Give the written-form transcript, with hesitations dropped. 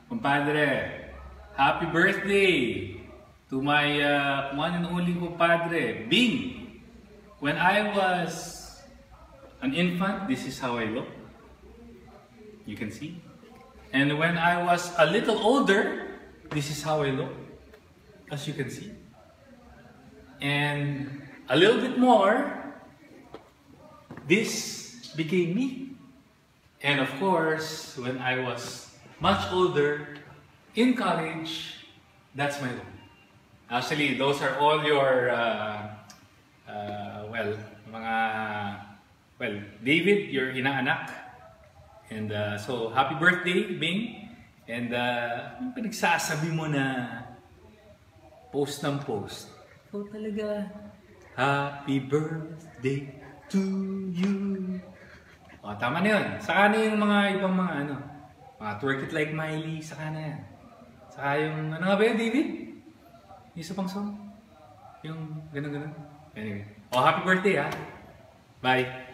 Compadre, happy birthday to my one and only compadre, Bing. When I was an infant, this is how I look. You can see. And when I was a little older, this is how I look, as you can see. And a little bit more, this became me. And of course, when I was much older, in college, that's my look. Actually, those are all your, David, your inaanak. And so, happy birthday, Bing. And yung pinagsasabi mo na post ng post, ikaw talaga, happy birthday to you. O, tama na yun. Saka na yung mga ibang mga mga Twerk It Like Miley, saka na yan. Saka yung, ano nga ba yan, David? Yung isa pang song? Yung ganun-ganun. Anyway. O, happy birthday ha. Bye.